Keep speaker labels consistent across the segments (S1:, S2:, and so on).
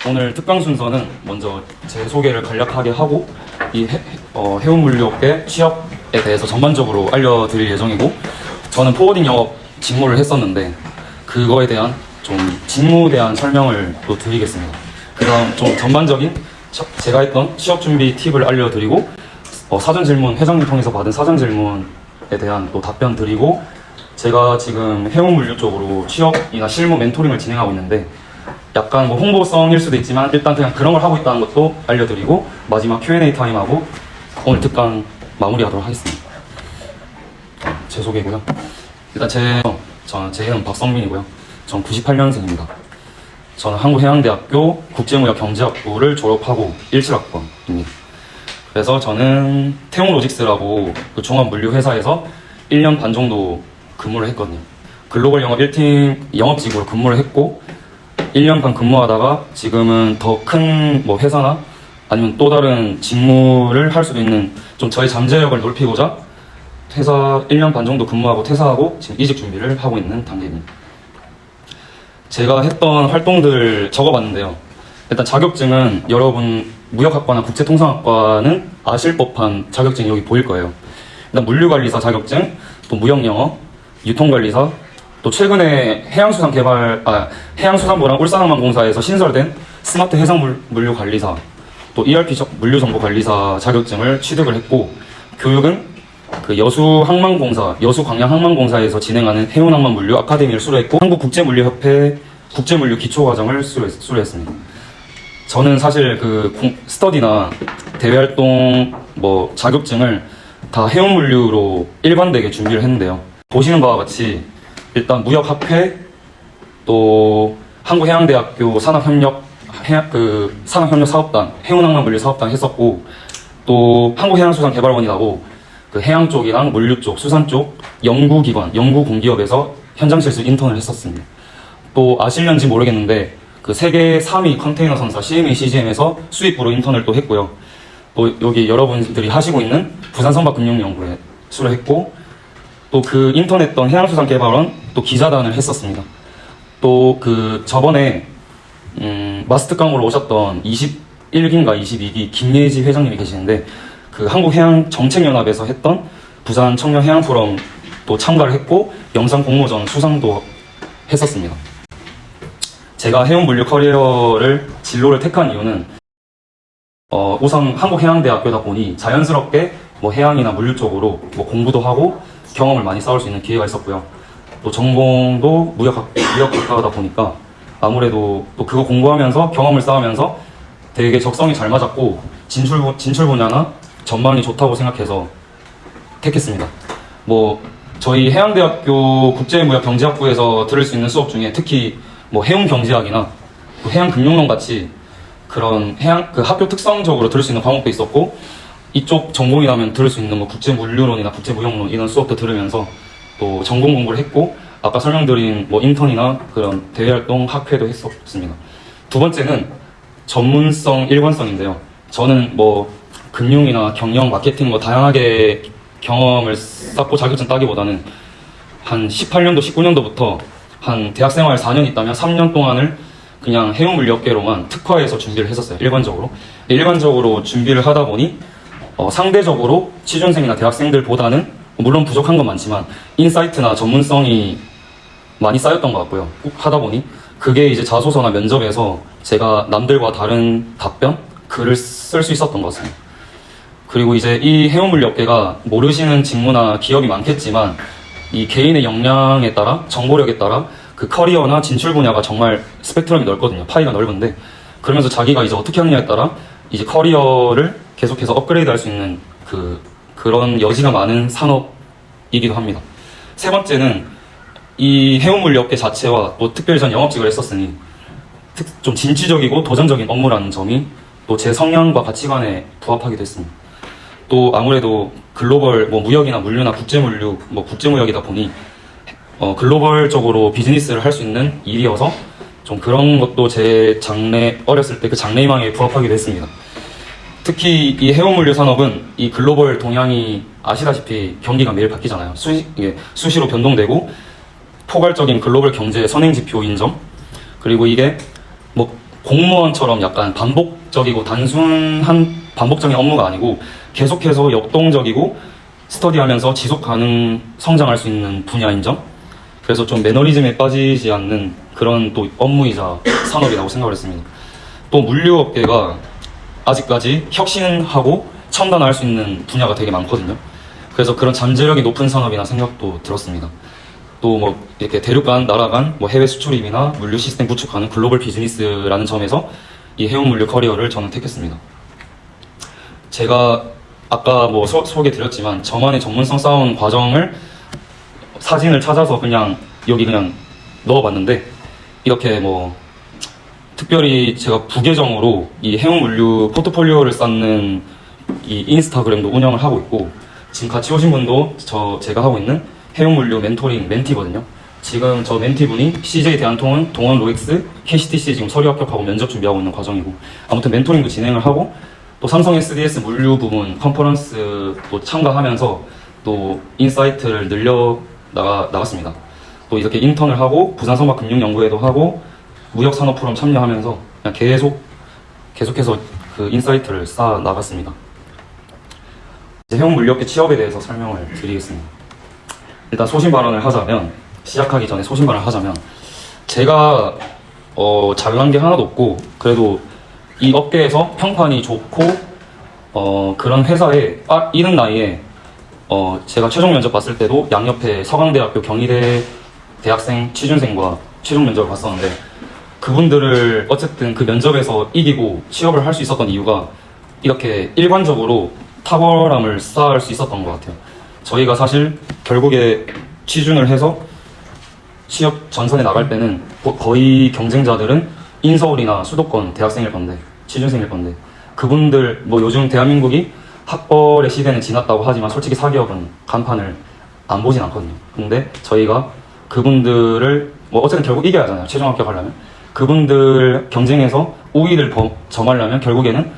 S1: 오늘 특강 순서는 먼저 제 소개를 간략하게 하고 이 해운물류업계 취업에 대해서 전반적으로 알려드릴 예정이고, 저는 포워딩 영업 직무를 했었는데 그거에 대한 좀 직무에 대한 설명을 또 드리겠습니다. 그다음 좀 전반적인 제가 했던 취업 준비 팁을 알려드리고, 사전 질문, 회장님 통해서 받은 사전 질문에 대한 또 답변 드리고, 제가 지금 해운물류 쪽으로 취업이나 실무 멘토링을 진행하고 있는데 약간 뭐 홍보성일 수도 있지만 일단 그냥 그런 걸 하고 있다는 것도 알려드리고, 마지막 Q&A 타임하고 오늘 특강 마무리하도록 하겠습니다. 제 소개고요. 일단 제 이름은 박성민이고요. 전 98년생입니다. 저는 한국해양대학교 국제무역경제학부를 졸업하고 17학번입니다. 그래서 저는 태용로직스라고 그 종합물류회사에서 1년 반 정도 근무를 했거든요. 글로벌 영업 1팀 영업직으로 근무를 했고, 1년 반 근무하다가 지금은 더 큰 뭐 회사나 아니면 또 다른 직무를 할 수도 있는 좀 저의 잠재력을 넓히고자 회사 1년 반 정도 근무하고 퇴사하고 지금 이직 준비를 하고 있는 단계입니다. 제가 했던 활동들 적어봤는데요. 일단 자격증은 여러분 무역학과나 국제통상학과는 아실 법한 자격증이 여기 보일 거예요. 일단 물류관리사 자격증, 또 무역영어, 유통관리사, 또 최근에 해양수산부랑 울산항만공사에서 신설된 스마트 해상물류관리사, 또 ERP 물류정보관리사 자격증을 취득을 했고, 교육은 그 여수항만공사, 여수광양항만공사에서 진행하는 해운항만물류 아카데미를 수료했고, 한국국제물류협회 국제물류 기초과정을 수료했습니다. 저는 사실 그 스터디나 대외활동 뭐 자격증을 다 해운물류로 일관되게 준비를 했는데요. 보시는 바와 같이 일단 무역학회, 또 한국해양대학교 산업협력사업단, 해운항만물류사업단 했었고, 또 한국해양수산개발원이라고 그 해양 쪽이랑 물류 쪽, 수산 쪽 연구기관, 연구공기업에서 현장실습 인턴을 했었습니다. 또 아실는지 모르겠는데 그 세계 3위 컨테이너 선사 CMA CGM에서 수입부로 인턴을 또 했고요. 또 여기 여러분들이 하시고 있는 부산선박금융연구에 수료했고, 또 그 인턴했던 해양수산개발원 또 기자단을 했었습니다. 또 그 저번에 마스터강으로 오셨던 21기인가 22기 김예지 회장님이 계시는데, 그 한국해양정책연합에서 했던 부산 청년해양포럼 또 참가를 했고, 영상 공모전 수상도 했었습니다. 제가 해운물류 커리어를 진로를 택한 이유는 우선 한국해양대학교다 보니 자연스럽게 뭐 해양이나 물류 쪽으로 뭐 공부도 하고 경험을 많이 쌓을 수 있는 기회가 있었고요. 또 전공도 무역학과다 보니까 아무래도 또 그거 공부하면서 경험을 쌓으면서 되게 적성이 잘 맞았고, 진출 분야나 전망이 좋다고 생각해서 택했습니다. 뭐 저희 해양대학교 국제무역경제학부에서 들을 수 있는 수업 중에 특히 뭐 해운경제학이나 해양금융론 같이 그런 그 학교 특성적으로 들을 수 있는 과목도 있었고, 이쪽 전공이라면 들을 수 있는 뭐 국제물류론이나 국제무역론 이런 수업도 들으면서 또 전공 공부를 했고, 아까 설명드린 뭐 인턴이나 그런 대외활동 학회도 했었습니다. 두 번째는 전문성, 일관성인데요. 저는 뭐 금융이나 경영, 마케팅 뭐 다양하게 경험을 쌓고 자격증 따기보다는 한 18년도, 19년도부터 한 대학생활 4년 있다면 3년 동안을 그냥 해운물류업계로만 특화해서 준비를 했었어요. 일반적으로 준비를 하다 보니 상대적으로 취준생이나 대학생들보다는 물론 부족한 건 많지만 인사이트나 전문성이 많이 쌓였던 것 같고요. 꼭 하다 보니 그게 이제 자소서나 면접에서 제가 남들과 다른 답변, 글을 쓸 수 있었던 것 같습니다. 그리고 이제 이 해운물류업계가 모르시는 직무나 기업이 많겠지만 이 개인의 역량에 따라, 정보력에 따라 그 커리어나 진출 분야가 정말 스펙트럼이 넓거든요. 파이가 넓은데, 그러면서 자기가 이제 어떻게 하느냐에 따라 이제 커리어를 계속해서 업그레이드 할 수 있는 그런 여지가 많은 산업이기도 합니다. 세 번째는 이 해운물류업계 자체와 또 특별히 전 영업직을 했었으니 좀 진취적이고 도전적인 업무라는 점이 또 제 성향과 가치관에 부합하기도 했습니다. 또 아무래도 글로벌 뭐 무역이나 물류나 국제물류, 뭐 국제무역이다 보니 글로벌적으로 비즈니스를 할 수 있는 일이어서 좀 그런 것도 제 어렸을 때 그 장래희망에 부합하기도 했습니다. 특히 이 해운물류 산업은 이 글로벌 동향이 아시다시피 경기가 매일 바뀌잖아요. 수시로 변동되고 포괄적인 글로벌 경제 선행지표 인정, 그리고 이게 뭐 공무원처럼 약간 반복적이고 단순한 반복적인 업무가 아니고 계속해서 역동적이고 스터디하면서 지속 가능 성장할 수 있는 분야인 점. 그래서 좀 매너리즘에 빠지지 않는 그런 또 업무이자 산업이라고 생각을 했습니다. 또 물류업계가 아직까지 혁신하고 첨단화할 수 있는 분야가 되게 많거든요. 그래서 그런 잠재력이 높은 산업이나 생각도 들었습니다. 또 뭐 이렇게 대륙 간, 나라 간, 뭐 해외 수출입이나 물류 시스템 구축하는 글로벌 비즈니스라는 점에서 이 해운 물류 커리어를 저는 택했습니다. 제가 아까 뭐 소개드렸지만 저만의 전문성 쌓아온 과정을 사진을 찾아서 그냥 여기 그냥 넣어봤는데, 이렇게 뭐 특별히 제가 부계정으로 이 해운 물류 포트폴리오를 쌓는 이 인스타그램도 운영을 하고 있고, 지금 같이 오신 분도 제가 하고 있는 해운 물류 멘토링 멘티거든요. 지금 저 멘티분이 CJ 대한통운, 동원 로엑스, KCTC 지금 서류 합격하고 면접 준비하고 있는 과정이고, 아무튼 멘토링도 진행을 하고, 또 삼성 SDS 물류 부문 컨퍼런스도 참가하면서 또 인사이트를 나갔습니다. 또 이렇게 인턴을 하고 부산선박금융연구회도 하고 무역산업 포럼 참여하면서 그냥 계속해서 그 인사이트를 쌓아 나갔습니다. 이제 해운 물류업계 취업에 대해서 설명을 드리겠습니다. 일단 시작하기 전에 소신 발언을 하자면, 제가 잘난 게 하나도 없고, 그래도 이 업계에서 평판이 좋고 그런 회사에 이른 나이에 제가 최종 면접 봤을 때도 양옆에 서강대학교 경희대 대학생 취준생과 최종 면접을 봤었는데, 그분들을 어쨌든 그 면접에서 이기고 취업을 할 수 있었던 이유가 이렇게 일관적으로 탁월함을 쌓을 수 있었던 것 같아요. 저희가 사실 결국에 취준을 해서 취업 전선에 나갈 때는 거의 경쟁자들은 인서울이나 수도권 대학생일 건데, 취준생일 건데, 그분들 뭐 요즘 대한민국이 학벌의 시대는 지났다고 하지만 솔직히 사기업은 간판을 안 보진 않거든요. 근데 저희가 그분들을 뭐 어쨌든 결국 이겨야 하잖아요. 최종 합격하려면. 그분들 경쟁에서 우위를 점하려면 결국에는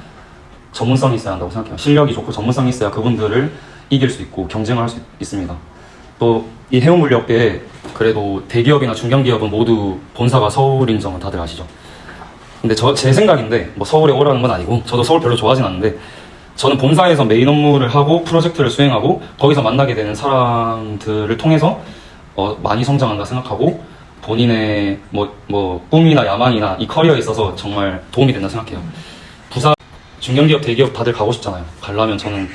S1: 전문성이 있어야 한다고 생각해요. 실력이 좋고 전문성이 있어야 그분들을 이길 수 있고 경쟁을 할 수 있습니다. 또 이 해운 물류업계에 그래도 대기업이나 중견기업은 모두 본사가 서울인 점은 다들 아시죠? 근데 제 생각인데, 뭐 서울에 오라는 건 아니고, 저도 서울 별로 좋아하진 않는데, 저는 본사에서 메인 업무를 하고 프로젝트를 수행하고 거기서 만나게 되는 사람들을 통해서 많이 성장한다 생각하고, 본인의 뭐 꿈이나 야망이나 이 커리어에 있어서 정말 도움이 된다 생각해요. 부산 중견기업 대기업 다들 가고 싶잖아요. 가려면 저는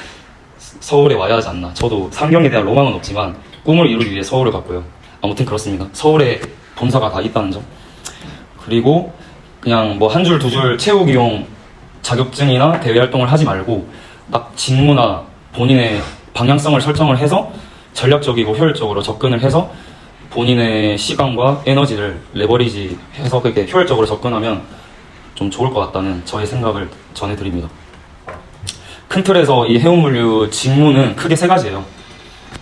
S1: 서울에 와야 하지 않나. 저도 상경에 대한 로망은 없지만 꿈을 이루기 위해 서울을 갔고요. 아무튼 그렇습니다. 서울에 본사가 다 있다는 점. 그리고 그냥 뭐 한 줄 두 줄 채우기용 자격증이나 대외 활동을 하지 말고 딱 직무나 본인의 방향성을 설정을 해서 전략적이고 효율적으로 접근을 해서 본인의 시간과 에너지를 레버리지해서 그렇게 효율적으로 접근하면 좀 좋을 것 같다는 저의 생각을 전해드립니다. 큰 틀에서 이 해운물류 직무는 크게 세 가지예요.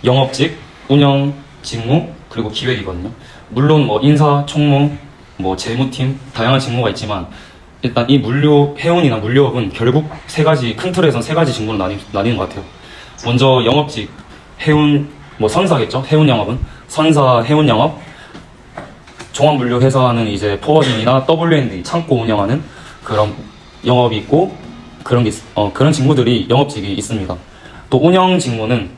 S1: 영업직, 운영, 직무, 그리고 기획이거든요. 물론 뭐 인사, 총무, 뭐 재무팀 다양한 직무가 있지만, 일단 이 해운이나 물류업은 결국 큰 틀에선 세 가지 직무로 나뉘는 것 같아요. 먼저 영업직, 해운, 뭐 선사겠죠? 해운 영업은 선사, 해운 영업. 종합물류 회사는 이제 포워딩이나 W&D 창고 운영하는 그런 영업이 있고, 그런 직무들이 영업직이 있습니다. 또 운영 직무는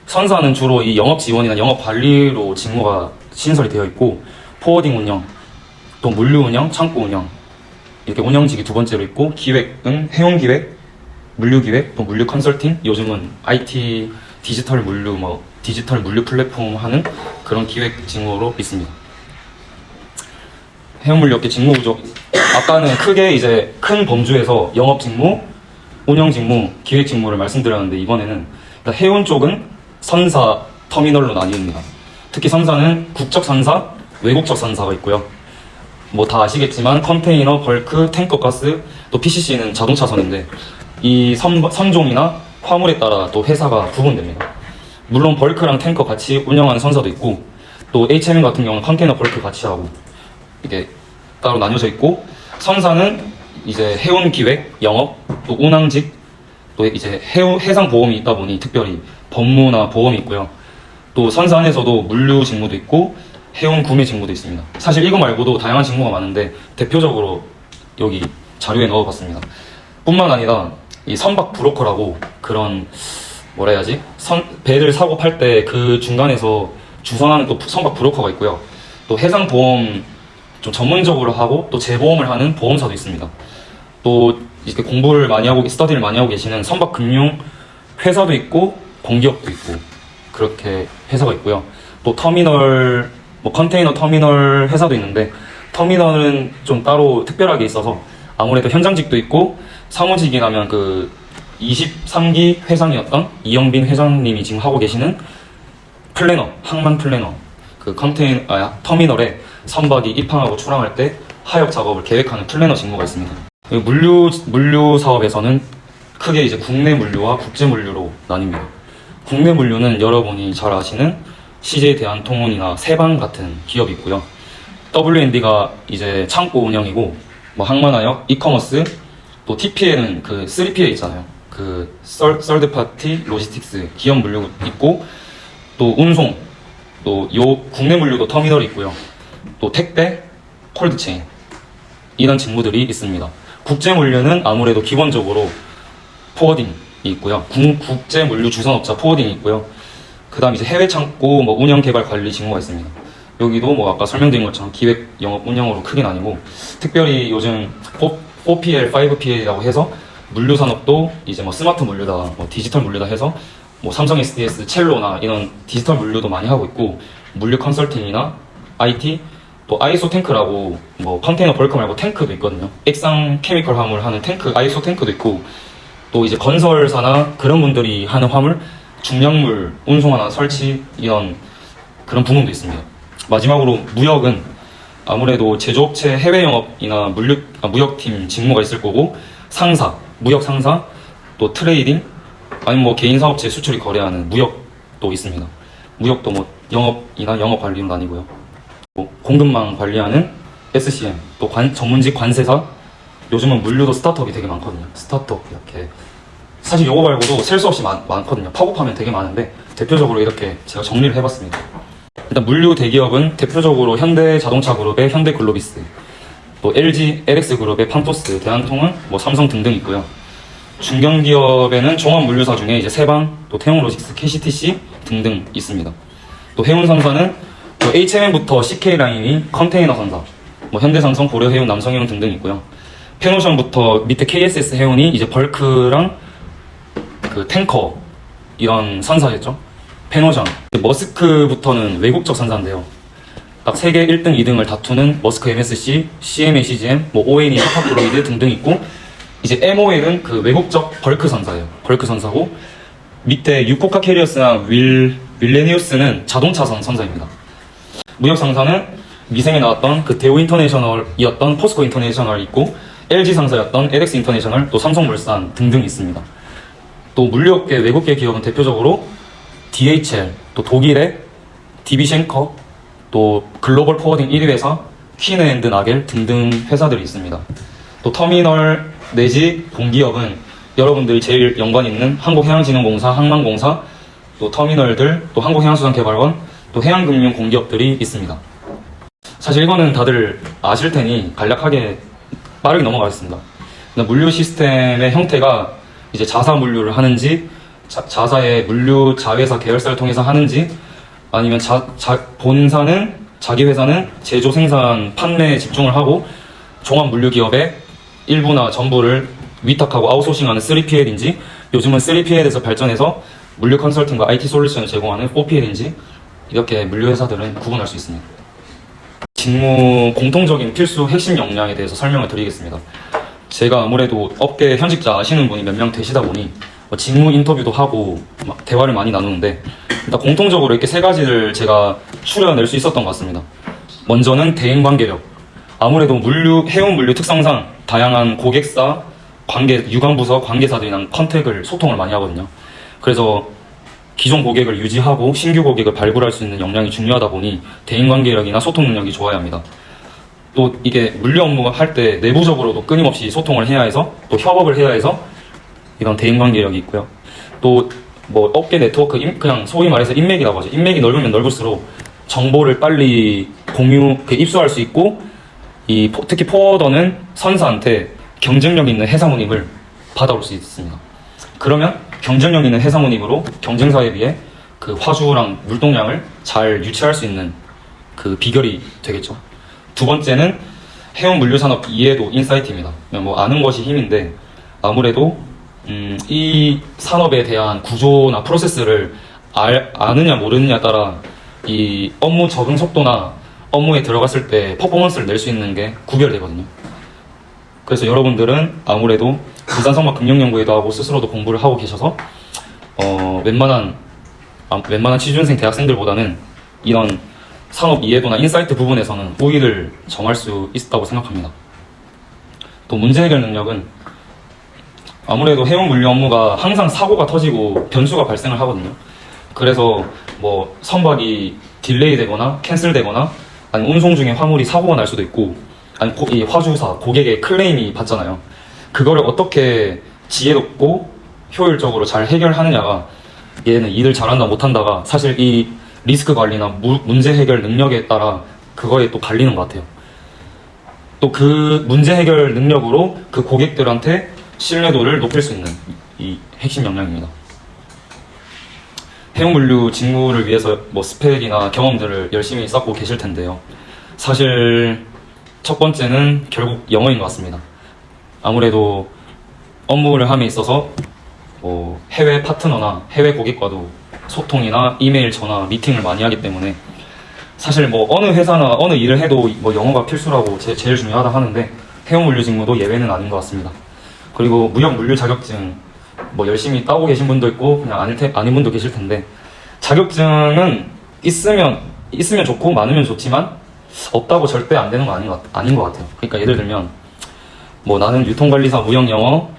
S1: 선사는 주로 이 영업 지원이나 영업 관리로 직무가 신설이 되어 있고, 포워딩 운영, 또 물류 운영, 창고 운영, 이렇게 운영직이 두 번째로 있고, 기획은 해운 기획, 물류 기획, 또 물류 컨설팅, 요즘은 IT 디지털 물류 플랫폼 하는 그런 기획 직무로 있습니다. 해운 물류업계 직무 구조, 아까는 크게 이제 큰 범주에서 영업 직무, 운영 직무, 기획 직무를 말씀드렸는데, 이번에는 해운 쪽은 선사, 터미널로 나뉩니다. 특히 선사는 국적 선사, 외국적 선사가 있고요. 뭐 다 아시겠지만 컨테이너, 벌크, 탱커 가스, 또 PCC는 자동차선인데, 이 선종이나 화물에 따라 또 회사가 구분됩니다. 물론 벌크랑 탱커 같이 운영하는 선사도 있고, 또 HMM 같은 경우는 컨테이너, 벌크 같이 하고 이게 따로 나뉘어져 있고, 선사는 이제 해운 기획, 영업, 또 운항직, 또 이제 해상 보험이 있다 보니 특별히 법무나 보험이 있고요. 또 선사 안에서도 물류 직무도 있고 해운 구매 직무도 있습니다. 사실 이거 말고도 다양한 직무가 많은데 대표적으로 여기 자료에 넣어봤습니다. 뿐만 아니라 이 선박 브로커라고 그런 뭐라 해야지? 배를 사고 팔 때 그 중간에서 주선하는 또 선박 브로커가 있고요. 또 해상 보험 좀 전문적으로 하고 또 재보험을 하는 보험사도 있습니다. 또 이렇게 공부를 많이 하고 스터디를 많이 하고 계시는 선박 금융 회사도 있고 공기업도 있고 그렇게 회사가 있고요. 또 터미널 뭐 컨테이너 터미널 회사도 있는데 터미널은 좀 따로 특별하게 있어서 아무래도 현장직도 있고 사무직이라면 그 23기 회장이었던 이영빈 회장님이 지금 하고 계시는 플래너, 항만 플래너 그 터미널에 선박이 입항하고 출항할 때 하역 작업을 계획하는 플래너 직무가 있습니다. 물류 사업에서는 크게 이제 국내 물류와 국제 물류로 나뉩니다. 국내 물류는 여러분이 잘 아시는 CJ 대한통운이나 세방 같은 기업이 있고요. W&D가 이제 창고 운영이고, 뭐 항만하역, 이커머스, 또 TPL은 그 3PL 있잖아요. 그 썰드 파티 로지스틱스 기업 물류 있고, 또 운송, 또 국내 물류도 터미널이 있고요. 또 택배, 콜드체인 이런 직무들이 있습니다. 국제 물류는 아무래도 기본적으로 포워딩이 있고요. 국제 물류 주선업자 포워딩이 있고요. 그 다음 이제 해외 창고 뭐 운영 개발 관리 직무가 있습니다. 여기도 뭐 아까 설명드린 것처럼 기획 영업 운영으로 크게 나뉘고, 특별히 요즘 4PL, 5PL이라고 해서 물류 산업도 이제 뭐 스마트 물류다, 뭐 디지털 물류다 해서 뭐 삼성 SDS, 첼로나 이런 디지털 물류도 많이 하고 있고, 물류 컨설팅이나 IT, 또 아이소 탱크라고 뭐 컨테이너 벌크 말고 탱크도 있거든요. 액상 케미컬 화물 하는 탱크, 아이소 탱크도 있고, 또 이제 건설사나 그런 분들이 하는 화물, 중량물 운송하나 설치 이런 그런 부문도 있습니다. 마지막으로 무역은 아무래도 제조업체 해외 영업이나 무역팀 직무가 있을 거고, 상사, 무역 상사, 또 트레이딩, 아니면 뭐 개인 사업체 수출이 거래하는 무역도 있습니다. 무역도 뭐 영업이나 영업 관리는 아니고요. 뭐 공급망 관리하는 SCM, 또 전문직 관세사, 요즘은 물류도 스타트업이 되게 많거든요. 스타트업 이렇게 사실 요거 말고도 셀 수 없이 많거든요. 팝업하면 되게 많은데 대표적으로 이렇게 제가 정리를 해봤습니다. 일단 물류 대기업은 대표적으로 현대자동차그룹의 현대글로비스, 또 LG, LX그룹의 판토스, 대한통운, 뭐 삼성 등등 있고요. 중견기업에는 종합물류사 중에 이제 세방, 또 태용로직스, KCTC 등등 있습니다. 또 해운 3사는 또 HMM부터 CK라인이 컨테이너 3사, 뭐 현대삼성, 고려해운, 남성해운 등등 있고요. 페노션부터 밑에 KSS 해운이 이제 벌크랑 그 탱커 이런 선사겠죠. 페노션. 머스크부터는 외국적 선사인데요. 딱 세계 1등, 2등을 다투는 머스크 MSC, CMA, CGM, 뭐 ONE, 하파크로이드 등등 있고, 이제 MOL은 그 외국적 벌크 선사예요. 벌크 선사고, 밑에 유코카 캐리어스나 윌레니우스는 자동차선 선사입니다. 무역 상사는 미생에 나왔던 그 대우 인터내셔널이었던 포스코 인터내셔널 있고, LG 상사였던 LX 인터내셔널, 또 삼성물산 등등 있습니다. 또 물류업계 외국계 기업은 대표적으로 DHL, 또 독일의 DB 쉔커, 또 글로벌 포워딩 1위 회사 퀸앤드 나겔 등등 회사들이 있습니다. 또 터미널 내지 공기업은 여러분들이 제일 연관 있는 한국해양진흥공사, 항만공사, 또 터미널들, 또 한국해양수산개발원, 또 해양금융 공기업들이 있습니다. 사실 이거는 다들 아실 테니 간략하게 빠르게 넘어가겠습니다. 물류 시스템의 형태가 이제 자사 물류를 하는지, 자사의 물류 자회사 계열사를 통해서 하는지, 아니면 본사는, 자기 회사는 제조, 생산, 판매에 집중을 하고 종합 물류 기업의 일부나 전부를 위탁하고 아웃소싱하는 3PL인지, 요즘은 3PL에서 발전해서 물류 컨설팅과 IT 솔루션을 제공하는 4PL인지, 이렇게 물류 회사들은 구분할 수 있습니다. 직무 공통적인 필수 핵심 역량에 대해서 설명을 드리겠습니다. 제가 아무래도 업계 현직자 아시는 분이 몇 명 되시다 보니 직무 인터뷰도 하고 막 대화를 많이 나누는데, 일단 공통적으로 이렇게 세 가지를 제가 추려낼 수 있었던 것 같습니다. 먼저는 대인관계력. 아무래도 해운 물류 특성상 다양한 고객사, 유관부서 관계사들이랑 소통을 많이 하거든요. 그래서 기존 고객을 유지하고 신규 고객을 발굴할 수 있는 역량이 중요하다 보니 대인관계력이나 소통 능력이 좋아야 합니다. 또 이게 물류 업무 할 때 내부적으로도 끊임없이 소통을 해야 해서, 또 협업을 해야 해서 이런 대인관계력이 있고요. 또 뭐 업계 네트워크, 그냥 소위 말해서 인맥이라고 하죠. 인맥이 넓으면 넓을수록 정보를 빨리 입수할 수 있고, 특히 포워더는 선사한테 경쟁력 있는 해상운임을 받아올 수 있습니다. 그러면 경쟁력 있는 해상운임으로 경쟁사에 비해 그 화주랑 물동량을 잘 유치할 수 있는 그 비결이 되겠죠. 두 번째는 해운 물류산업 이해도 인사이트입니다. 뭐 아는 것이 힘인데 아무래도 이 산업에 대한 구조나 프로세스를 아느냐 모르느냐에 따라 이 업무 적응 속도나 업무에 들어갔을 때 퍼포먼스를 낼 수 있는 게 구별되거든요. 그래서 여러분들은 아무래도 부산성막 금융연구회도 하고 스스로도 공부를 하고 계셔서 웬만한 취준생 대학생들보다는 이런 산업 이해도나 인사이트 부분에서는 우위를 정할 수 있다고 생각합니다. 또 문제 해결 능력은 아무래도 해운 물류 업무가 항상 사고가 터지고 변수가 발생을 하거든요. 그래서 뭐 선박이 딜레이 되거나 캔슬 되거나 아니면 운송 중에 화물이 사고가 날 수도 있고 아니 이 화주사 고객의 클레임이 받잖아요. 그거를 어떻게 지혜롭고 효율적으로 잘 해결하느냐가 얘는 일을 잘한다 못한다가 사실 이 리스크 관리나 문제 해결 능력에 따라 그거에 또 갈리는 것 같아요. 또 그 문제 해결 능력으로 그 고객들한테 신뢰도를 높일 수 있는 이 핵심 역량입니다. 해운 물류 직무를 위해서 뭐 스펙이나 경험들을 열심히 쌓고 계실 텐데요. 사실 첫 번째는 결국 영어인 것 같습니다. 아무래도 업무를 함에 있어서 뭐 해외 파트너나 해외 고객과도 소통이나 이메일, 전화, 미팅을 많이 하기 때문에 사실 뭐 어느 회사나 어느 일을 해도 뭐 영어가 필수라고 제일 중요하다 하는데 해운 물류 직무도 예외는 아닌 것 같습니다. 그리고 무역 물류 자격증 뭐 열심히 따고 계신 분도 있고 그냥 아닌 분도 계실 텐데 자격증은 있으면 좋고 많으면 좋지만 없다고 절대 안 되는 거 아닌 것 같아요. 그러니까 예를 들면 뭐 나는 유통관리사, 무역영어,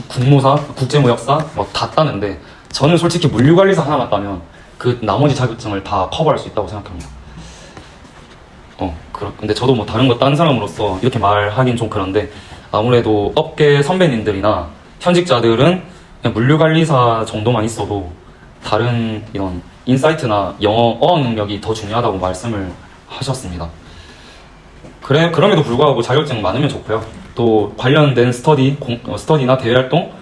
S1: 국무사, 국제무역사 뭐 다 따는데 저는 솔직히 물류관리사 하나만 따면 그 나머지 자격증을 다 커버할 수 있다고 생각합니다. 근데 저도 뭐 다른 거 딴 사람으로서 이렇게 말하긴 좀 그런데 아무래도 업계 선배님들이나 현직자들은 그냥 물류관리사 정도만 있어도 다른 이런 인사이트나 영어, 어학 능력이 더 중요하다고 말씀을 하셨습니다. 그럼에도 불구하고 자격증 많으면 좋고요. 또 관련된 스터디나 대외활동,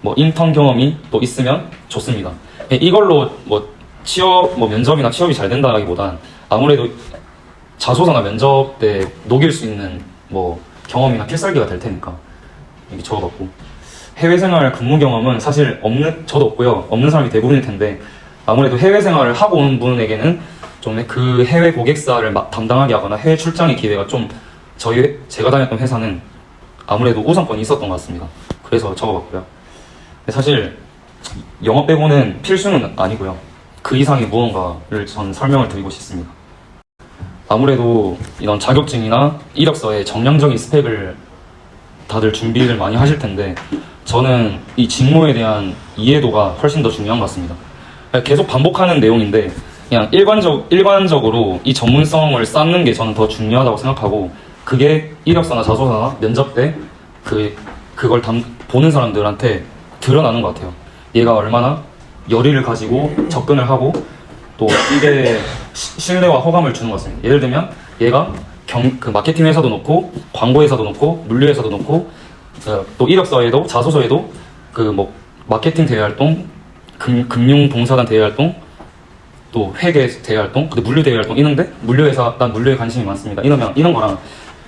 S1: 뭐 인턴 경험이 또 있으면 좋습니다. 이걸로 뭐 면접이나 취업이 잘 된다기보단 아무래도 자소서나 면접 때 녹일 수 있는 뭐 경험이나 필살기가 될 테니까 여기 적어봤고 해외생활 근무 경험은 사실 저도 없고요. 없는 사람이 대부분일 텐데 아무래도 해외생활을 하고 온 분에게는 좀 그 해외 고객사를 담당하게 하거나 해외 출장의 기회가 좀 제가 다녔던 회사는 아무래도 우선권이 있었던 것 같습니다. 그래서 적어봤고요. 사실 영어 빼고는 필수는 아니고요. 그 이상의 무언가를 전 설명을 드리고 싶습니다. 아무래도 이런 자격증이나 이력서에 정량적인 스펙을 다들 준비를 많이 하실 텐데 저는 이 직무에 대한 이해도가 훨씬 더 중요한 것 같습니다. 계속 반복하는 내용인데 그냥 일관적으로 이 전문성을 쌓는 게 저는 더 중요하다고 생각하고 그게 이력서나 자소서나 면접 때 그걸 보는 사람들한테 드러나는 것 같아요. 얘가 얼마나 열의를 가지고 접근을 하고 또 이게 신뢰와 호감을 주는 것 같습니다. 예를 들면 얘가 그 마케팅 회사도 놓고 광고 회사도 놓고 물류 회사도 놓고 또 이력서에도 자소서에도 그 뭐 마케팅 대외 활동, 금융 봉사단 대외 활동, 또 회계 대외 활동, 근데 물류 대외 활동 이런데 난 물류에 관심이 많습니다. 이런 거랑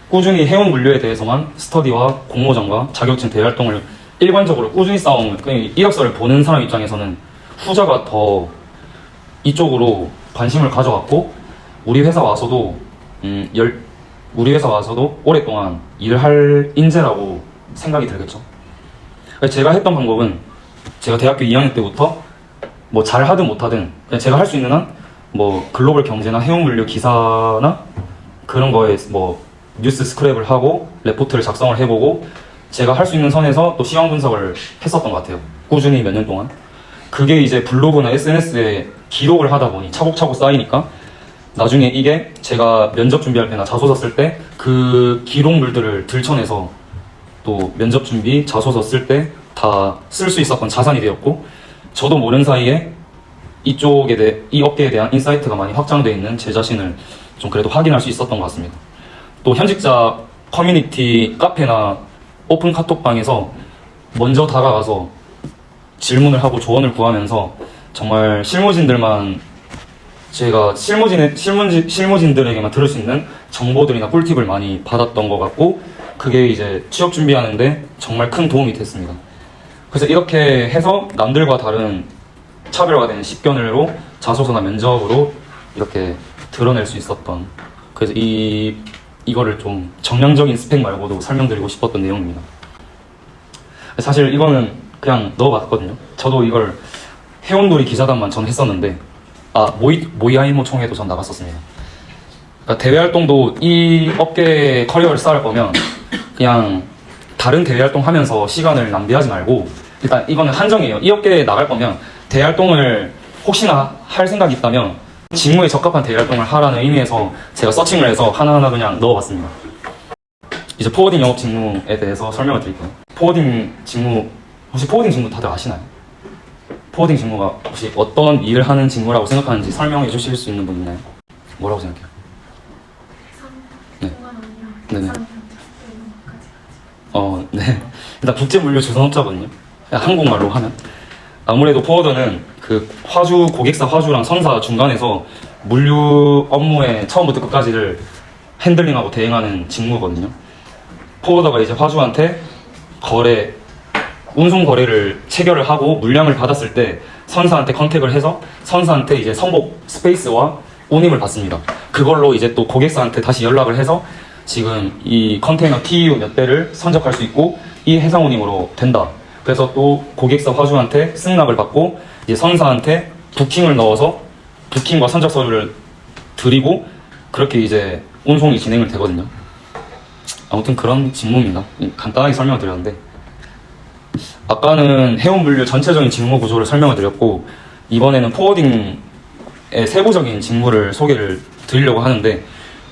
S1: 꾸준히 해운 물류에 대해서만 스터디와 공모전과 자격증 대외 활동을 일관적으로 꾸준히 쌓아온 이력서를 보는 사람 입장에서는 후자가 더 이쪽으로 관심을 가져갔고 우리 회사 와서도 오랫동안 일을 할 인재라고 생각이 들겠죠. 제가 했던 방법은 제가 대학교 2학년 때부터 뭐 잘하든 못하든 그냥 제가 할 수 있는 한 뭐 글로벌 경제나 해운물류 기사나 그런 거에 뭐 뉴스 스크랩을 하고 레포트를 작성을 해보고 제가 할 수 있는 선에서 또 시황 분석을 했었던 것 같아요. 꾸준히 몇 년 동안. 그게 이제 블로그나 SNS에 기록을 하다 보니 차곡차곡 쌓이니까 나중에 이게 제가 면접 준비할 때나 자소서 쓸 때 그 기록물들을 들춰내서 또 면접 준비, 자소서 쓸 때 다 쓸 수 있었던 자산이 되었고 저도 모르는 사이에 이 업계에 대한 인사이트가 많이 확장되어 있는 제 자신을 좀 그래도 확인할 수 있었던 것 같습니다. 또 현직자 커뮤니티 카페나 오픈 카톡방에서 먼저 다가가서 질문을 하고 조언을 구하면서 정말 실무진들만 제가 실무진들에게만 들을 수 있는 정보들이나 꿀팁을 많이 받았던 것 같고 그게 이제 취업 준비하는데 정말 큰 도움이 됐습니다. 그래서 이렇게 해서 남들과 다른 차별화된 식견으로 자소서나 면접으로 이렇게 드러낼 수 있었던 그래서 이거를 좀 정량적인 스펙 말고도 설명드리고 싶었던 내용입니다. 사실 이거는 그냥 넣어봤거든요. 저도 이걸 해운놀이 기자단만 전 했었는데 모이아이모 총회도 전 나갔었습니다. 그러니까 대외 활동도 이 업계에 커리어를 쌓을 거면 그냥 다른 대외 활동 하면서 시간을 낭비하지 말고 일단 이거는 한정이에요. 이 업계에 나갈 거면 대외 활동을 혹시나 할 생각이 있다면 직무에 적합한 대외 활동을 하라는 의미에서 제가 서칭을 해서 하나하나 그냥 넣어봤습니다. 이제 포워딩 영업 직무에 대해서 설명을 드릴게요. 포워딩 직무 혹시 포워딩 직무 다들 아시나요? 포워딩 직무가 혹시 어떤 일을 하는 직무라고 생각하는지 설명해 주실 수 있는 분 있나요? 뭐라고 생각해요? 네. 네네. 네. 일단 국제물류 주선업자거든요. 한국말로 하면. 아무래도 포워더는 그 고객사 화주랑 선사 중간에서 물류 업무의 처음부터 끝까지를 핸들링하고 대행하는 직무거든요. 포워더가 이제 화주한테 운송 거래를 체결을 하고 물량을 받았을 때 선사한테 컨택을 해서 선사한테 이제 선복 스페이스와 운임을 받습니다. 그걸로 이제 또 고객사한테 다시 연락을 해서 지금 이 컨테이너 TEU 몇 대를 선적할 수 있고 이 해상 운임으로 된다. 그래서 또 고객사 화주한테 승낙을 받고 이제 선사한테 부킹을 넣어서 부킹과 선적 서류를 드리고 그렇게 이제 운송이 진행을 되거든요. 아무튼 그런 직무입니다. 간단하게 설명을 드렸는데 아까는 해운물류 전체적인 직무 구조를 설명을 드렸고 이번에는 포워딩의 세부적인 직무를 소개를 드리려고 하는데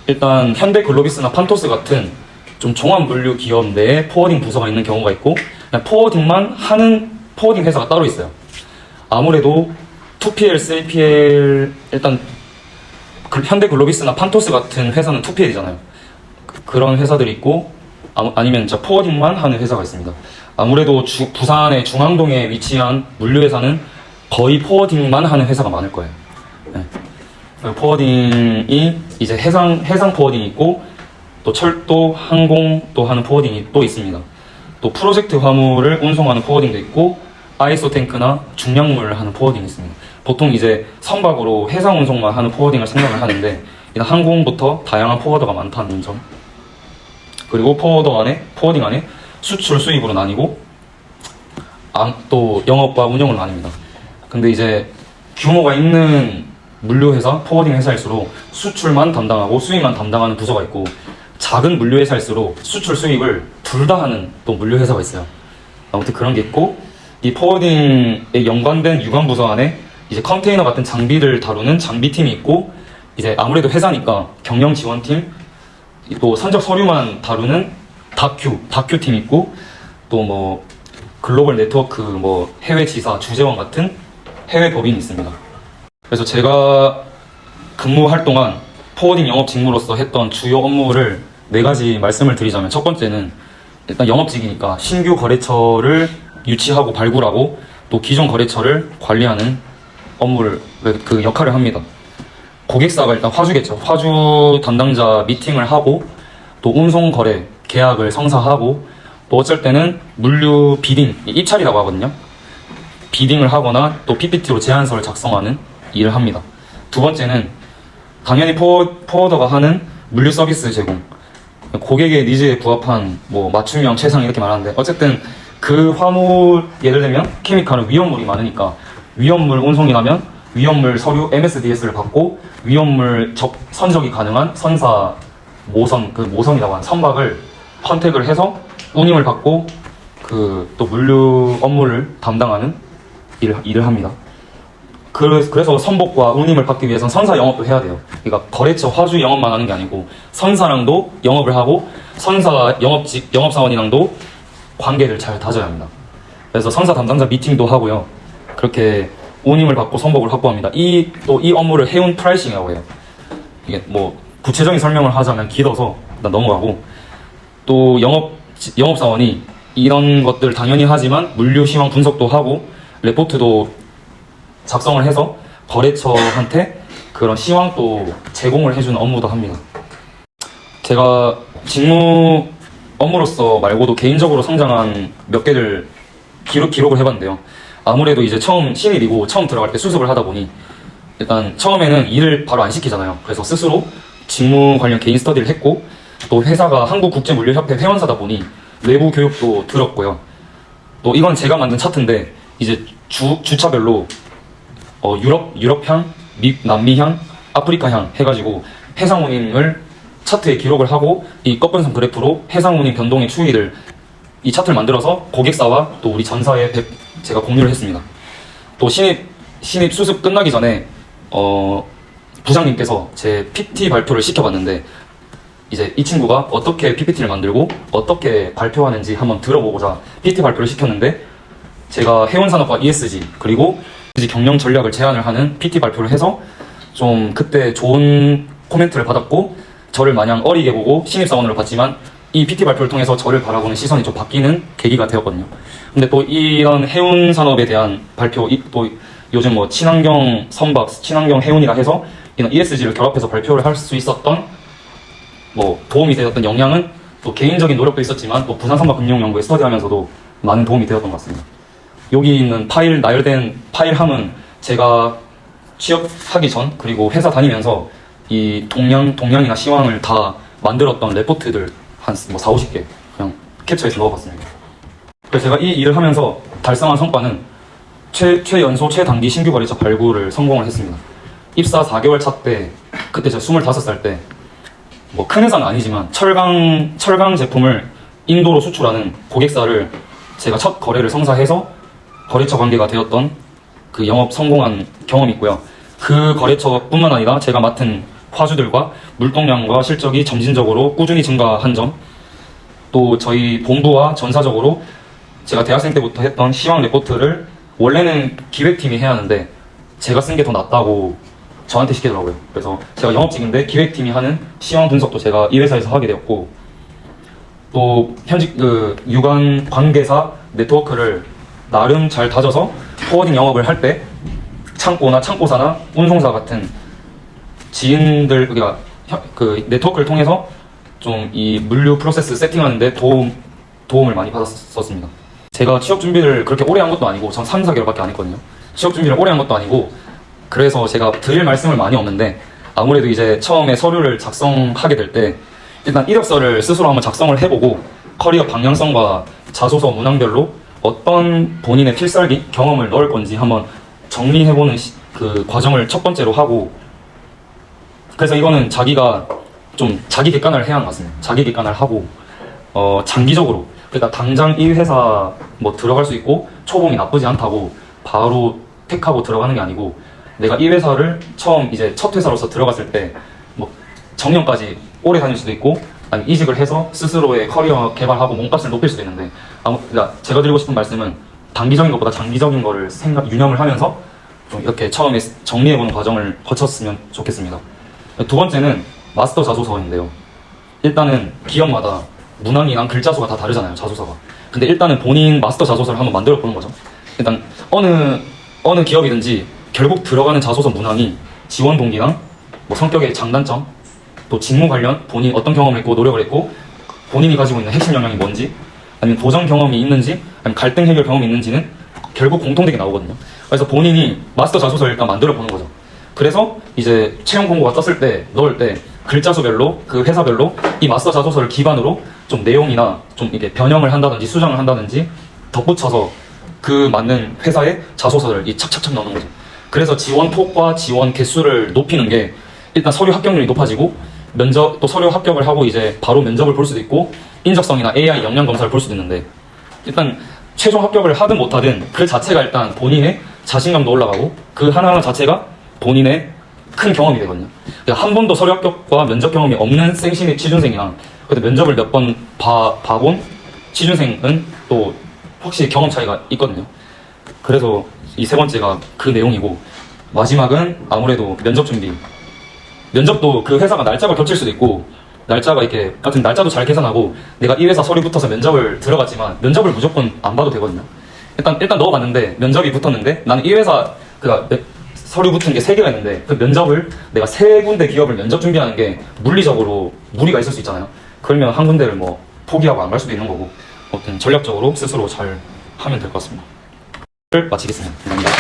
S1: 일단 현대글로비스나 판토스 같은 좀 종합물류 기업 내에 포워딩 부서가 있는 경우가 있고 포워딩만 하는 포워딩 회사가 따로 있어요. 아무래도 2PL, 3PL 일단 현대글로비스나 판토스 같은 회사는 2PL이잖아요. 그런 회사들이 있고 아니면 진짜 포워딩만 하는 회사가 있습니다. 아무래도 부산의 중앙동에 위치한 물류회사는 거의 포워딩만 하는 회사가 많을 거예요. 네. 포워딩이 이제 해상 포워딩이 있고 또 철도, 항공 또 하는 포워딩이 또 있습니다. 또 프로젝트 화물을 운송하는 포워딩도 있고 아이소 탱크나 중량물 하는 포워딩이 있습니다. 보통 이제 선박으로 해상 운송만 하는 포워딩을 생각을 하는데 일단 항공부터 다양한 포워더가 많다는 점 그리고 포워딩 안에 수출 수입으로 나뉘고 또 영업과 운영으로 나뉩니다. 근데 이제 규모가 있는 물류회사, 포워딩 회사일수록 수출만 담당하고 수입만 담당하는 부서가 있고 작은 물류회사일수록 수출 수입을 둘 다 하는 또 물류회사가 있어요. 아무튼 그런 게 있고 이 포워딩에 연관된 유관부서 안에 이제 컨테이너 같은 장비를 다루는 장비팀이 있고 이제 아무래도 회사니까 경영지원팀 또 선적 서류만 다루는 다큐팀이 있고 또 뭐 글로벌 네트워크 뭐 해외 지사, 주재원 같은 해외 법인이 있습니다. 그래서 제가 근무할 동안 포워딩 영업 직무로서 했던 주요 업무를 4가지 말씀을 드리자면 첫 번째는 일단 영업직이니까 신규 거래처를 유치하고 발굴하고 또 기존 거래처를 관리하는 업무를 그 역할을 합니다. 고객사가 일단 화주겠죠. 화주 담당자 미팅을 하고 또 운송 거래 계약을 성사하고 또 어쩔 때는 물류 비딩, 입찰이라고 하거든요. 비딩을 하거나 또 PPT로 제안서를 작성하는 일을 합니다. 두 번째는 당연히 포워더가 하는 물류 서비스 제공. 고객의 니즈에 부합한 뭐 맞춤형 최상 이렇게 말하는데 어쨌든 그 화물 예를 들면 케미칼은 위험물이 많으니까 위험물 운송이 나면 위험물 서류 MSDS를 받고 위험물 선적이 가능한 선사 모선이라고 하는 선박을 컨택을 해서 운임을 받고 또 물류 업무를 담당하는 일을 합니다. 그래서 선복과 운임을 받기 위해서는 선사 영업도 해야 돼요. 그러니까 거래처 화주 영업만 하는 게 아니고 선사랑도 영업을 하고 선사 영업사원이랑도 관계를 잘 다져야 합니다. 그래서 선사 담당자 미팅도 하고요. 그렇게 운임을 받고 선복을 확보합니다. 이 업무를 해운 프라이싱이라고 해요. 이게 뭐 구체적인 설명을 하자면 길어서 일단 넘어가고, 또 영업사원이 이런 것들 당연히 하지만 물류 시황 분석도 하고 레포트도 작성을 해서 거래처한테 그런 시황도 제공을 해주는 업무도 합니다. 제가 직무 업무로서 말고도 개인적으로 성장한 몇 개를 기록을 해봤는데요. 아무래도 이제 처음 신입이고 처음 들어갈 때 수습을 하다 보니 일단 처음에는 일을 바로 안 시키잖아요. 그래서 스스로 직무 관련 개인 스터디를 했고, 또 회사가 한국국제물류협회 회원사다 보니 외부 교육도 들었고요. 또 이건 제가 만든 차트인데 이제 주차별로 유럽향, 남미향, 아프리카향 해가지고 해상운임을 차트에 기록을 하고, 이 꺾은선 그래프로 해상운임 변동의 추이를 이 차트를 만들어서 고객사와 또 우리 전사에 제가 공유를 했습니다. 또 신입 수습 끝나기 전에 부장님께서 제 PT 발표를 시켜봤는데, 이제 이 친구가 어떻게 PPT를 만들고 어떻게 발표하는지 한번 들어보고자 PT 발표를 시켰는데, 제가 해운산업과 ESG 그리고 경영 전략을 제안을 하는 PT 발표를 해서 좀 그때 좋은 코멘트를 받았고, 저를 마냥 어리게 보고 신입사원으로 봤지만 이 PT 발표를 통해서 저를 바라보는 시선이 좀 바뀌는 계기가 되었거든요. 근데 또 이런 해운산업에 대한 발표, 또 요즘 뭐 친환경 선박, 친환경 해운이라 해서 이런 ESG를 결합해서 발표를 할 수 있었던 뭐 도움이 되었던 영향은 또 개인적인 노력도 있었지만 또 부산선박금융연구에 스터디하면서도 많은 도움이 되었던 것 같습니다. 여기 있는 나열된 파일함은 제가 취업하기 전 그리고 회사 다니면서 이 동향이나 시황을 다 만들었던 레포트들 한 뭐 40-50개 그냥 캡처해서 넣어봤습니다. 그래서 제가 이 일을 하면서 달성한 성과는 최연소 최단기 신규 거래처 발굴을 성공을 했습니다. 입사 4개월 차 때, 그때 제가 25살 때 뭐 큰 회사는 아니지만 철강 제품을 인도로 수출하는 고객사를 제가 첫 거래를 성사해서 거래처 관계가 되었던 그 영업 성공한 경험이 있고요. 그 거래처뿐만 아니라 제가 맡은 화주들과 물동량과 실적이 점진적으로 꾸준히 증가한 점, 또 저희 본부와 전사적으로 제가 대학생 때부터 했던 시황 레포트를 원래는 기획팀이 해야 하는데 제가 쓴 게 더 낫다고 저한테 시키더라고요. 그래서 제가 영업직인데 기획팀이 하는 시황 분석도 제가 이 회사에서 하게 되었고, 또 현직 유관 관계사 네트워크를 나름 잘 다져서 포워딩 영업을 할 때 창고사나 운송사 같은 지인들, 그러니까 그 네트워크를 통해서 좀 이 물류 프로세스 세팅하는데 도움을 많이 받았었습니다. 제가 취업 준비를 그렇게 오래 한 것도 아니고, 전 3-4개월밖에 안 했거든요. 취업 준비를 오래 한 것도 아니고, 그래서 제가 드릴 말씀을 많이 없는데, 아무래도 이제 처음에 서류를 작성하게 될 때 일단 이력서를 스스로 한번 작성을 해보고 커리어 방향성과 자소서 문항별로 어떤 본인의 필살기 경험을 넣을 건지 한번 정리해보는 그 과정을 첫 번째로 하고, 그래서 이거는 자기가 좀 자기 객관화를 해야 하는 것 같습니다. 자기 객관화를 하고 장기적으로, 그러니까 당장 이 회사 뭐 들어갈 수 있고 초봉이 나쁘지 않다고 바로 택하고 들어가는 게 아니고, 내가 이 회사를 처음 이제 첫 회사로서 들어갔을 때 뭐 정년까지 오래 다닐 수도 있고, 아니 이직을 해서 스스로의 커리어 개발하고 몸값을 높일 수도 있는데, 그러니까 제가 드리고 싶은 말씀은 단기적인 것보다 장기적인 거를 유념을 하면서 좀 이렇게 처음에 정리해보는 과정을 거쳤으면 좋겠습니다. 두 번째는 마스터 자소서인데요. 일단은 기업마다 문항이랑 글자 수가 다 다르잖아요, 자소서가. 근데 일단은 본인 마스터 자소서를 한번 만들어 보는 거죠. 일단 어느 기업이든지 결국 들어가는 자소서 문항이 지원 동기랑 뭐 성격의 장단점, 또 직무 관련 본인 어떤 경험을 했고 노력을 했고 본인이 가지고 있는 핵심 역량이 뭔지, 아니면 도전 경험이 있는지, 아니면 갈등 해결 경험이 있는지는 결국 공통되게 나오거든요. 그래서 본인이 마스터 자소서를 일단 만들어 보는 거죠. 그래서 이제 채용 공고가 떴을 때 넣을 때 글자 수별로 그 회사별로 이 마스터 자소서를 기반으로 좀 내용이나 좀 이게 변형을 한다든지 수정을 한다든지 덧붙여서 그 맞는 회사의 자소서를 이 착착착 넣는 거죠. 그래서 지원 폭과 지원 개수를 높이는 게 일단 서류 합격률이 높아지고, 또 서류 합격을 하고 이제 바로 면접을 볼 수도 있고 인적성이나 AI 역량 검사를 볼 수도 있는데, 일단 최종 합격을 하든 못하든 그 자체가 일단 본인의 자신감도 올라가고 그 하나하나 자체가 본인의 큰 경험이 되거든요. 그러니까 한 번도 서류 합격과 면접 경험이 없는 생신입 취준생이랑 그래도 면접을 몇 번 봐본 취준생은 또 확실히 경험 차이가 있거든요. 그래서 이 세 번째가 그 내용이고, 마지막은 아무래도 면접 준비. 면접도 그 회사가 날짜가 겹칠 수도 있고 날짜가 이렇게 하여튼 날짜도 잘 계산하고 내가 이 회사 서류 붙어서 면접을 들어갔지만 면접을 무조건 안 봐도 되거든요. 일단 넣어봤는데 면접이 붙었는데 나는 이 회사 서류 붙은 게 3개가 있는데 그 면접을 내가 3군데 기업을 면접 준비하는 게 물리적으로 무리가 있을 수 있잖아요. 그러면 한 군데를 뭐 포기하고 안 갈 수도 있는 거고 아무튼 전략적으로 스스로 잘 하면 될 것 같습니다. 마치겠습니다. 감사합니다.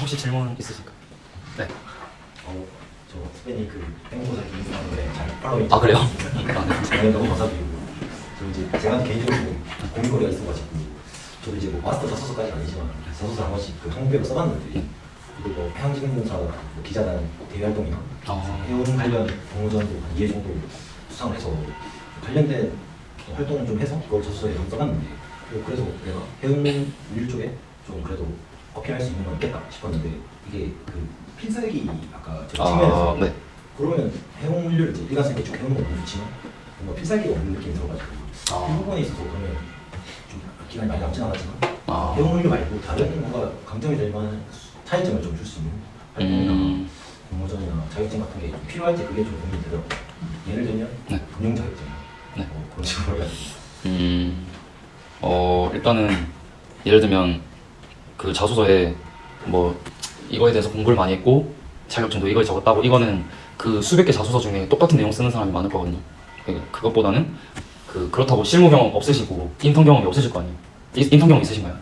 S1: 혹시 질문 있으실까요? 네.
S2: 저 선배님 그 땡고사 인사하는 거에 잘 팔로우
S1: 아 그래요?
S2: 네, 너무 감사드리고 저 이제 제가 개인적으로 고민거리가 있어가지고 저도 이제 뭐 마스터 자소서까지는 아니지만 자소서 한 번씩 그 홍보로 써봤는데 그리고 뭐 해양진흥공사 뭐 기자단 대외 활동이나 해운 관련 공모전도 한 2회 정도 수상을 해서 관련된 활동을 좀 해서 그걸 자소서에 좀 써봤는데 그래서 내가 해운 일 쪽에 좀 그래도 어필할 수 있는 건 있겠다 싶었는데 이게 그 필살기 아까 저 측면에서
S1: 네.
S2: 그러면 해운물류를 이제 일관성있게 쭉 해오는 건 너무 좋지만 뭔가 필살기가 없는 느낌이 들어가지고 이 부분에 있어서 그러면 좀 기간이 많이 남진 않았지만 해운물류 말고 다른 뭔가 강점이 될 만한 차이점을 좀 줄 수 있는 활동이나 공모전이나 자격증 같은 게 필요할지 그게 좀 고민이 되더라고요. 예를 들면
S1: 네.
S2: 금융 자격증
S1: 네.
S2: 그런 식으로 해가지고
S1: 일단은 예를 들면 그 자소서에 뭐 이거에 대해서 공부를 많이 했고 자격증도 이거에 적었다고 이거는 그 수백 개 자소서 중에 똑같은 내용 쓰는 사람이 많을 거거든요. 그것보다는 그렇다고 실무 경험 없으시고 인턴 경험이 없으실 거 아니에요. 인턴 경험 있으신가요?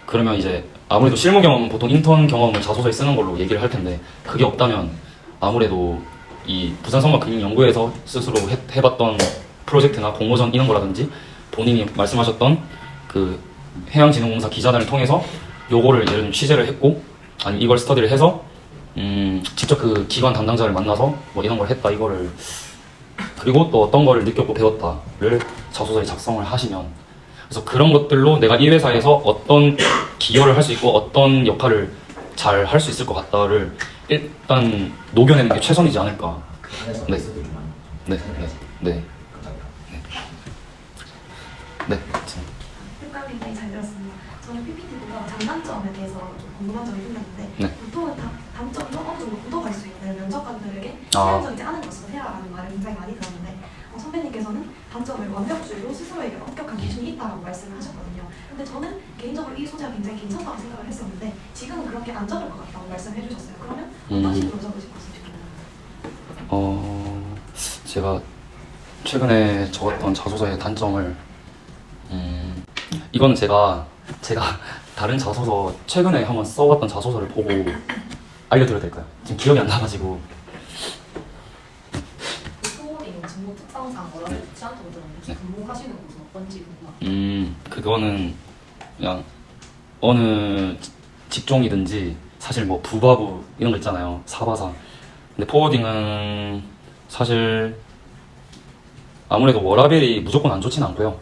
S1: 그러면 이제 아무래도 실무 경험은 보통 인턴 경험을 자소서에 쓰는 걸로 얘기를 할 텐데 그게 없다면 아무래도 이 부산성과금융연구에서 스스로 해봤던 프로젝트나 공모전 이런 거라든지 본인이 말씀하셨던 그 해양진흥공사 기자단을 통해서 요거를 예를 들면 취재를 했고 아니면 이걸 스터디를 해서 직접 그 기관 담당자를 만나서 뭐 이런 걸 했다 이거를 그리고 또 어떤 거를 느꼈고 배웠다를 자소서에 작성을 하시면 그래서 그런 것들로 내가 이 회사에서 어떤 기여를 할 수 있고 어떤 역할을 잘 할 수 있을 것 같다를 일단 녹여내는 게 최선이지 않을까.
S2: 안에서
S1: 네.
S2: 좀 많이
S1: 네, 네,
S2: 감사합니다.
S1: 네.
S3: 평가 굉장히 잘 들었습니다. 저는 PPT보다 장단점에 대해서 좀 궁금한 점이 생겼는데
S1: 네.
S3: 보통은 단점도 어느 정도 묻어갈 수 있는 면접관들에게 제한적이지 않은 것으로 해라라는 말을 굉장히 많이 들었는데 선배님께서는 단점을 완벽주의로 스스로에게 엄격한 기준이 있다고 말씀을 하셨거든요. 근데 저는 개인적으로 이 소재가 굉장히 괜찮다고 생각을 했었는데 지금은 그렇게 안 적을 것 같다고 말씀해 주셨어요. 그러면 어떤 식으로 적으실 것인지 궁금합니다.
S1: 제가 최근에 적었던 자소서의 단점을 이거는 제가 다른 자소서 최근에 한번 써왔던 자소서를 보고 알려드려도 될까요? 지금 기억이 안 나가지고.
S4: 소모임 직무 특성상 원하는 유치한테 들었는데 근무하시는 곳은 어떤지 궁금합니다.
S1: 그거는 그냥 어느 직종이든지 사실 뭐 부가부 이런 거 있잖아요. 사바사. 근데 포워딩은 사실 아무래도 워라밸이 무조건 안 좋진 않고요.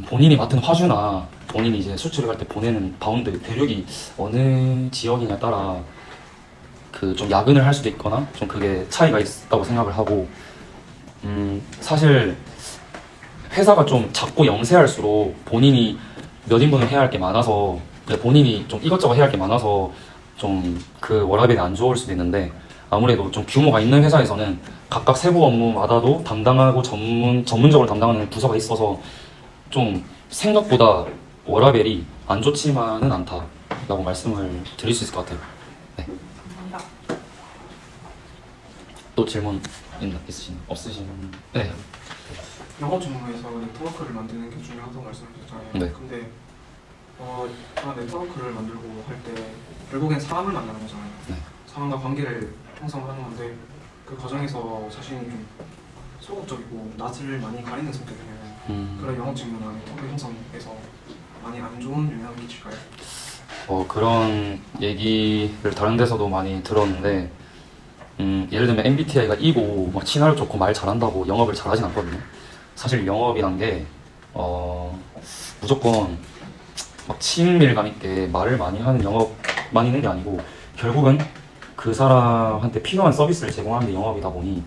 S1: 본인이 맡은 화주나 본인이 이제 수출을 갈 때 보내는 바운드 대륙이 어느 지역이냐에 따라 그 좀 야근을 할 수도 있거나 좀 그게 차이가 있다고 생각을 하고 사실 회사가 좀 작고 영세할수록 본인이 몇 인분을 해야 할 게 많아서 본인이 좀 이것저것 해야 할 게 많아서 좀 그 워라밸이 안 좋을 수도 있는데 아무래도 좀 규모가 있는 회사에서는 각각 세부 업무마다도 담당하고 전문적으로 담당하는 부서가 있어서 좀 생각보다 워라밸이 안 좋지만은 않다라고 말씀을 드릴 수 있을 것 같아요. 네.
S4: 감사합니다.
S1: 또 질문 없으신? 네.
S5: 영업 전문에서 네트워크를 만드는 게 중요하다고 말씀하셨잖아요.
S1: 네.
S5: 근데 그런 네트워크를 만들고 할 때 결국엔 사람을 만나는 거잖아요.
S1: 네.
S5: 사람과 관계를 형성하는 건데 그 과정에서 자신이 좀 소극적이고 낯을 많이 가리는 성격이면 그런 영업 직무나 네트워크 형성에서 많이 안 좋은 영향을 끼칠까요?
S1: 그런 얘기를 다른 데서도 많이 들었는데 예를 들면 MBTI가 E고 막 친화력 좋고 말 잘한다고 영업을 잘하진 않거든요. 사실 영업이란 게 무조건 막 친밀감 있게 말을 많이 하는 영업만 있는 게 아니고 결국은 그 사람한테 필요한 서비스를 제공하는 게 영업이다 보니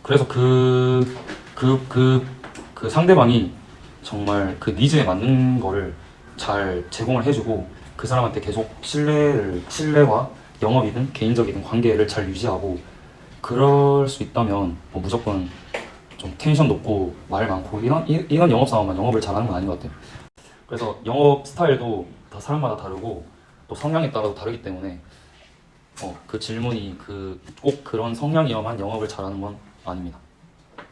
S1: 그래서 그 상대방이 정말 그 니즈에 맞는 거를 잘 제공을 해주고 그 사람한테 계속 신뢰와 영업이든 개인적이든 관계를 잘 유지하고 그럴 수 있다면 뭐 무조건 좀 텐션 높고 말 많고 이런 영업 상황만 영업을 잘하는 건 아닌 것 같아요. 그래서 영업 스타일도 다 사람마다 다르고 또 성향에 따라도 다르기 때문에 그 질문이 꼭 그런 성향이어만 영업을 잘하는 건 아닙니다.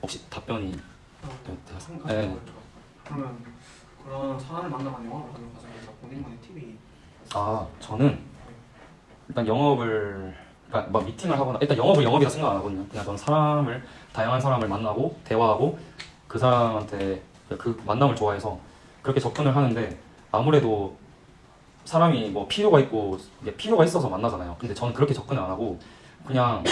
S1: 혹시 답변이
S5: 생각하는
S1: 네.
S5: 거죠. 그러면 그런 사람을 만나면 영업을 하는 과정에서 본인만의 팁이
S1: 저는 일단 영업을 그러니까 막 미팅을 하거나 일단 영업을 영업이라 생각 안 하거든요. 그냥 저는 다양한 사람을 만나고 대화하고 그 사람한테 그 만남을 좋아해서 그렇게 접근을 하는데 아무래도 사람이 뭐 필요가 있고 이게 필요가 있어서 만나잖아요. 근데 저는 그렇게 접근을 안 하고 그냥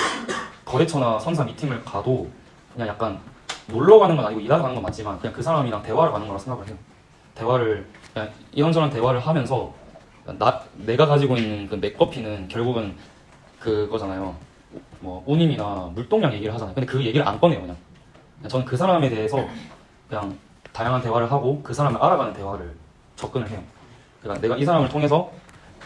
S1: 거래처나 선사 미팅을 가도 그냥 약간 놀러 가는 건 아니고 일하러 가는 건 맞지만 그냥 그 사람이랑 대화를 가는 거라 생각을 해요. 대화를 그냥 이런저런 대화를 하면서 내가 가지고 있는 그 맥커피는 결국은 그거잖아요. 뭐 운임이나 물동량 얘기를 하잖아요. 근데 그 얘기를 안 꺼내요. 그냥 저는 그 사람에 대해서 그냥 다양한 대화를 하고 그 사람을 알아가는 대화를 접근을 해요. 그러니까 내가 이 사람을 통해서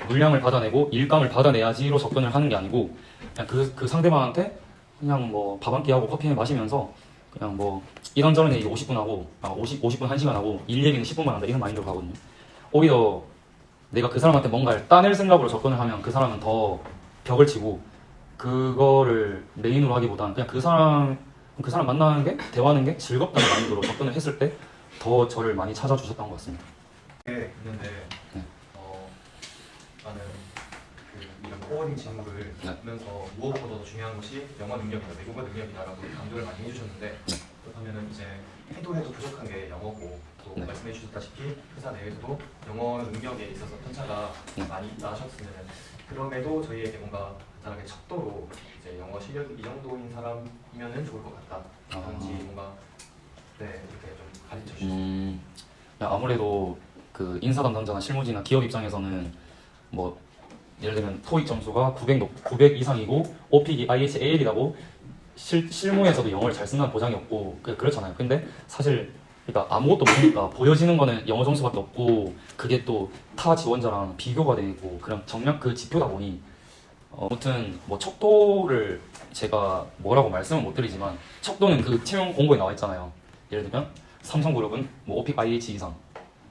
S1: 물량을 받아내고 일감을 받아내야지로 접근을 하는 게 아니고 그냥 그 상대방한테 그냥 뭐 밥 한 끼 하고 커피 마시면서 그냥 뭐 이런저런 얘기 50분 하고 50분 1시간 하고 일 얘기는 10분만 한다 이런 마인드로 가거든요. 오히려 내가 그 사람한테 뭔가를 따낼 생각으로 접근을 하면 그 사람은 더 벽을 치고 그거를 메인으로 하기보다는 그냥 그 사람 만나는 게 대화하는 게 즐겁다는 마인드로 접근을 했을 때 더 저를 많이 찾아주셨던 것 같습니다.
S6: 게 있는데
S1: 네.
S6: 나는 이런 코어딩 직무를
S1: 네.
S6: 하면서 무엇보다도 중요한 것이 영어 능력이다, 외국어 능력이다라고 강조를 많이 해주셨는데 그렇다면은 이제 해도 부족한 게 영어고 또
S1: 네.
S6: 말씀해 주셨다시피 회사 내에서도 영어 능력에 있어서 편차가 많이 있다 하셨으면 그럼에도 저희에게 뭔가 간단하게 척도로 이제 영어 실력이 이 정도인 사람이면은 좋을 것 같다 그런지 뭔가 이렇게 좀 가르쳐 주실 수 있어요.
S1: 아무래도 그 인사 담당자나 실무진이나 기업 입장에서는 뭐 예를 들면 토익 점수가 900 이상이고 오픽이 IHAL이라고 실무에서도 영어를 잘 쓴다는 보장이 없고 그렇잖아요. 근데 사실 그러니까 아무것도 모르니까 보여지는 거는 영어 점수밖에 없고 그게 또 타 지원자랑 비교가 되고 그냥 정량 그 지표다 보니 아무튼 뭐 척도를 제가 뭐라고 말씀은 못 드리지만 척도는 그 채용 공고에 나와 있잖아요. 예를 들면 삼성그룹은 뭐 오픽 IH 이상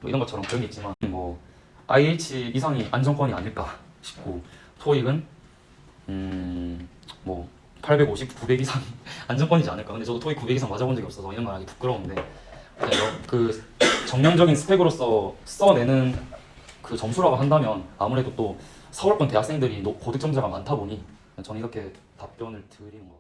S1: 뭐 이런 것처럼 그런 게 있지만 뭐 IH 이상이 안정권이 아닐까 싶고 토익은 뭐 850, 900 이상 안정권이지 않을까. 근데 저도 토익 900 이상 맞아본 적이 없어서 이런 말 하기 부끄러운데 그 정량적인 스펙으로서 써내는 그 점수라고 한다면 아무래도 또 서울권 대학생들이 고득점자가 많다 보니 저는 이렇게 답변을 드리는 거.